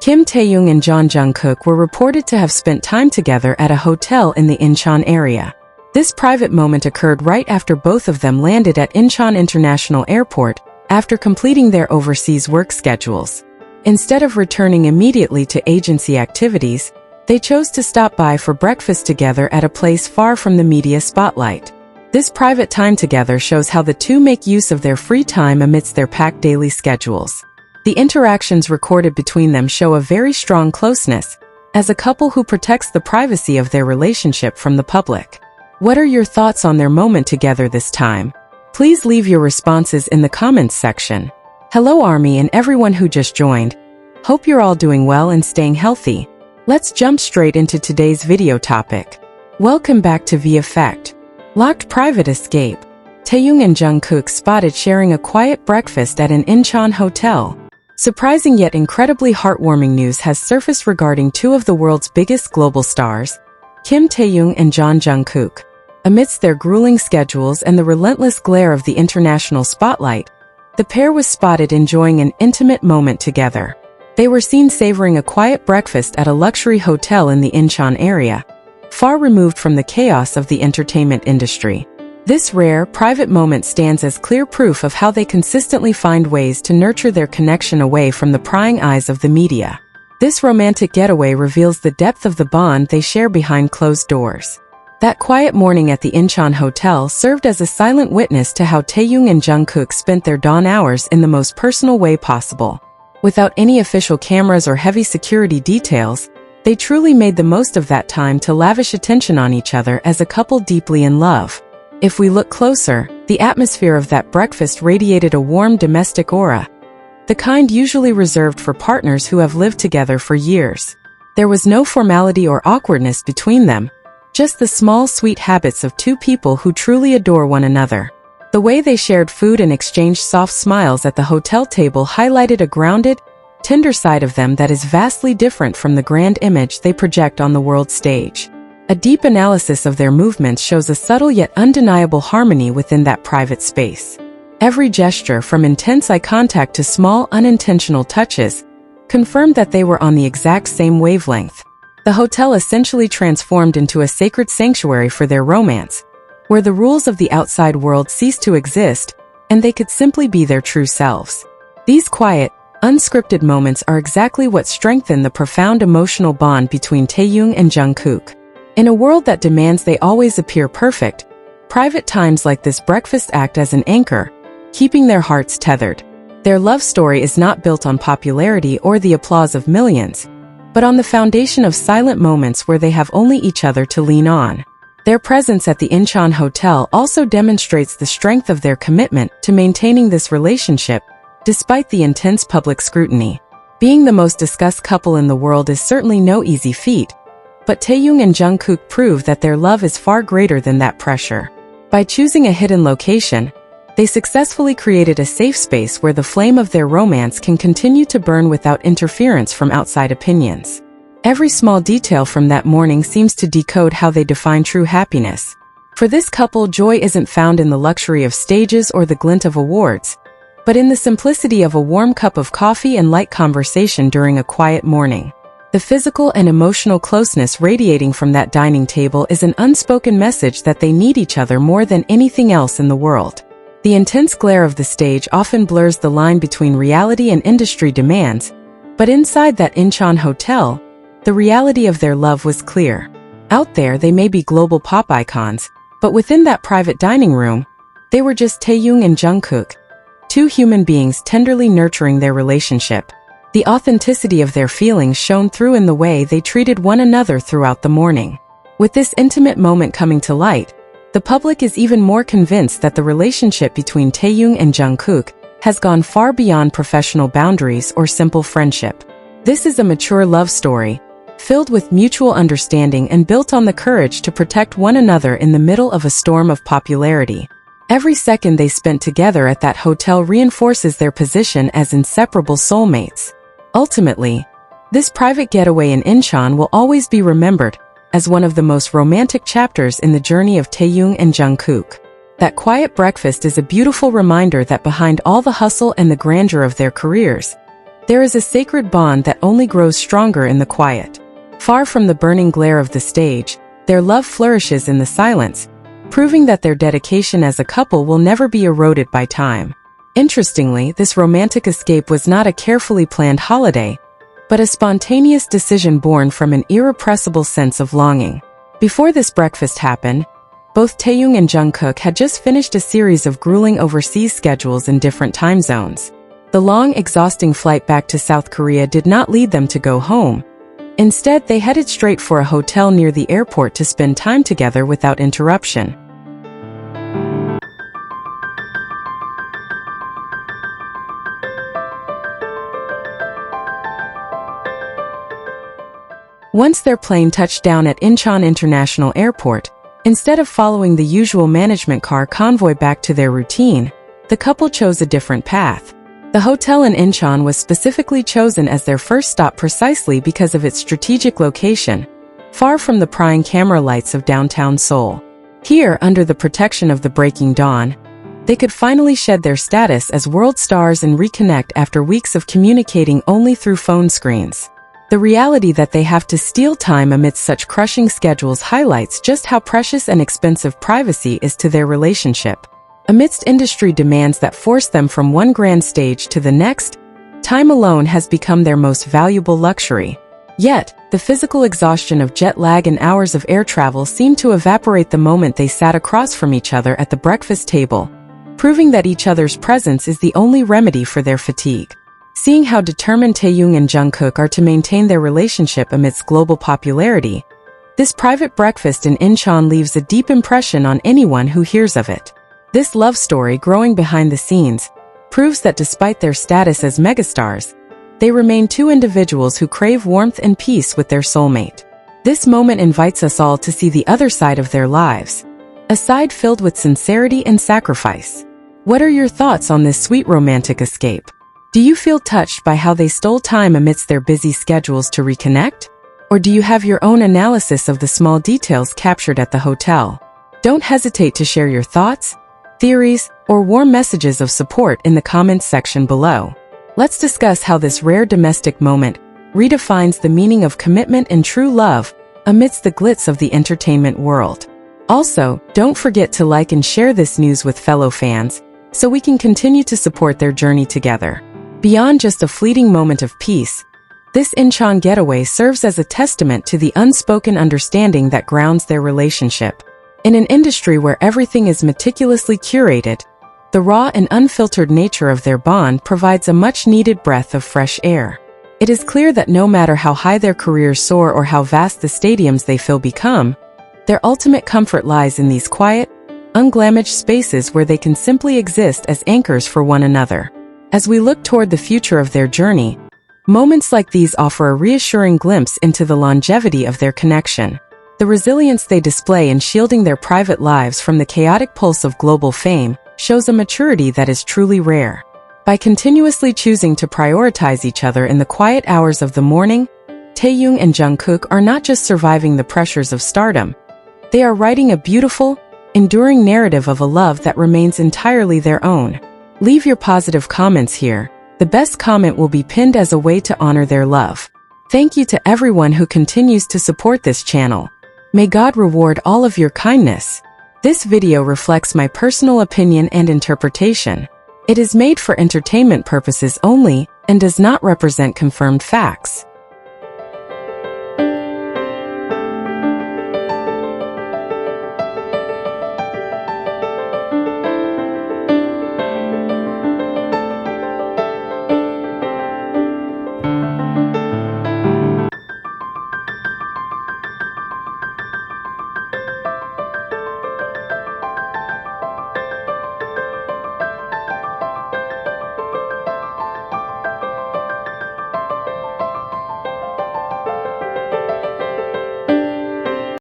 Tae-yong and Jungkook were reported to have spent time together at a hotel in the Incheon area. This private moment occurred right after both of them landed at Incheon International Airport after completing their overseas work schedules. Instead of returning immediately to agency activities, they chose to stop by for breakfast together at a place far from the media spotlight. This private time together shows how the two make use of their free time amidst their packed daily schedules. The interactions recorded between them show a very strong closeness, as a couple who protects the privacy of their relationship from the public. What are your thoughts on their moment together this time? Please leave your responses in the comments section. Hello Army and everyone who just joined. Hope you're all doing well and staying healthy. Let's jump straight into today's video topic. Welcome back to Vkook. Locked private escape. Taehyung and Jungkook spotted sharing a quiet breakfast at an Incheon hotel. Surprising yet incredibly heartwarming news has surfaced regarding two of the world's biggest global stars, Taehyung and Jungkook. Amidst their grueling schedules and the relentless glare of the international spotlight, the pair was spotted enjoying an intimate moment together. They were seen savoring a quiet breakfast at a luxury hotel in the Incheon area, far removed from the chaos of the entertainment industry. This rare, private moment stands as clear proof of how they consistently find ways to nurture their connection away from the prying eyes of the media. This romantic getaway reveals the depth of the bond they share behind closed doors. That quiet morning at the Incheon Hotel served as a silent witness to how Taehyung and Jungkook spent their dawn hours in the most personal way possible. Without any official cameras or heavy security details, they truly made the most of that time to lavish attention on each other as a couple deeply in love. If we look closer, the atmosphere of that breakfast radiated a warm domestic aura, the kind usually reserved for partners who have lived together for years. There was no formality or awkwardness between them, just the small sweet habits of two people who truly adore one another. The way they shared food and exchanged soft smiles at the hotel table highlighted a grounded, tender side of them that is vastly different from the grand image they project on the world stage. A deep analysis of their movements shows a subtle yet undeniable harmony within that private space. Every gesture, from intense eye contact to small unintentional touches, confirmed that they were on the exact same wavelength. The hotel essentially transformed into a sacred sanctuary for their romance, where the rules of the outside world ceased to exist, and they could simply be their true selves. These quiet, unscripted moments are exactly what strengthen the profound emotional bond between Taehyung and Jungkook. In a world that demands they always appear perfect, private times like this breakfast act as an anchor, keeping their hearts tethered. Their love story is not built on popularity or the applause of millions, but on the foundation of silent moments where they have only each other to lean on. Their presence at the Incheon Hotel also demonstrates the strength of their commitment to maintaining this relationship, despite the intense public scrutiny. Being the most discussed couple in the world is certainly no easy feat, but Taehyung and Jungkook prove that their love is far greater than that pressure. By choosing a hidden location, they successfully created a safe space where the flame of their romance can continue to burn without interference from outside opinions. Every small detail from that morning seems to decode how they define true happiness. For this couple, joy isn't found in the luxury of stages or the glint of awards, but in the simplicity of a warm cup of coffee and light conversation during a quiet morning. The physical and emotional closeness radiating from that dining table is an unspoken message that they need each other more than anything else in the world. The intense glare of the stage often blurs the line between reality and industry demands, but inside that Incheon hotel, the reality of their love was clear. Out there, they may be global pop icons, but within that private dining room, they were just Taehyung and Jungkook, two human beings tenderly nurturing their relationship. The authenticity of their feelings shone through in the way they treated one another throughout the morning. With this intimate moment coming to light, the public is even more convinced that the relationship between Taehyung and Jungkook has gone far beyond professional boundaries or simple friendship. This is a mature love story, filled with mutual understanding and built on the courage to protect one another in the middle of a storm of popularity. Every second they spent together at that hotel reinforces their position as inseparable soulmates. Ultimately, this private getaway in Incheon will always be remembered as one of the most romantic chapters in the journey of Taehyung and Jungkook. That quiet breakfast is a beautiful reminder that behind all the hustle and the grandeur of their careers, There is a sacred bond that only grows stronger in the quiet. Far from the burning glare of the stage, their love flourishes in the silence, proving that their dedication as a couple will never be eroded by time. Interestingly, this romantic escape was not a carefully planned holiday, but a spontaneous decision born from an irrepressible sense of longing. Before this breakfast happened, both Taehyung and Jungkook had just finished a series of grueling overseas schedules in different time zones. The long, exhausting flight back to South Korea did not lead them to go home. Instead, they headed straight for a hotel near the airport to spend time together without interruption. Once their plane touched down at Incheon International Airport, instead of following the usual management car convoy back to their routine, the couple chose a different path. The hotel in Incheon was specifically chosen as their first stop precisely because of its strategic location, far from the prying camera lights of downtown Seoul. Here, under the protection of the breaking dawn, they could finally shed their status as world stars and reconnect after weeks of communicating only through phone screens. The reality that they have to steal time amidst such crushing schedules highlights just how precious and expensive privacy is to their relationship. Amidst industry demands that force them from one grand stage to the next, time alone has become their most valuable luxury. Yet, the physical exhaustion of jet lag and hours of air travel seemed to evaporate the moment they sat across from each other at the breakfast table, proving that each other's presence is the only remedy for their fatigue. Seeing how determined Taehyung and Jungkook are to maintain their relationship amidst global popularity, this private breakfast in Incheon leaves a deep impression on anyone who hears of it. This love story growing behind the scenes proves that despite their status as megastars, they remain two individuals who crave warmth and peace with their soulmate. This moment invites us all to see the other side of their lives, a side filled with sincerity and sacrifice. What are your thoughts on this sweet romantic escape? Do you feel touched by how they stole time amidst their busy schedules to reconnect? Or do you have your own analysis of the small details captured at the hotel? Don't hesitate to share your thoughts, theories, or warm messages of support in the comments section below. Let's discuss how this rare domestic moment redefines the meaning of commitment and true love amidst the glitz of the entertainment world. Also, don't forget to like and share this news with fellow fans so we can continue to support their journey together. Beyond just a fleeting moment of peace, this Incheon getaway serves as a testament to the unspoken understanding that grounds their relationship. In an industry where everything is meticulously curated, the raw and unfiltered nature of their bond provides a much-needed breath of fresh air. It is clear that no matter how high their careers soar or how vast the stadiums they fill become, their ultimate comfort lies in these quiet, unglamorous spaces where they can simply exist as anchors for one another. As we look toward the future of their journey, moments like these offer a reassuring glimpse into the longevity of their connection. The resilience they display in shielding their private lives from the chaotic pulse of global fame shows a maturity that is truly rare. By continuously choosing to prioritize each other in the quiet hours of the morning, Taehyung and Jungkook are not just surviving the pressures of stardom, they are writing a beautiful, enduring narrative of a love that remains entirely their own. Leave your positive comments here. The best comment will be pinned as a way to honor their love. Thank you to everyone who continues to support this channel. May God reward all of your kindness. This video reflects my personal opinion and interpretation. It is made for entertainment purposes only and does not represent confirmed facts.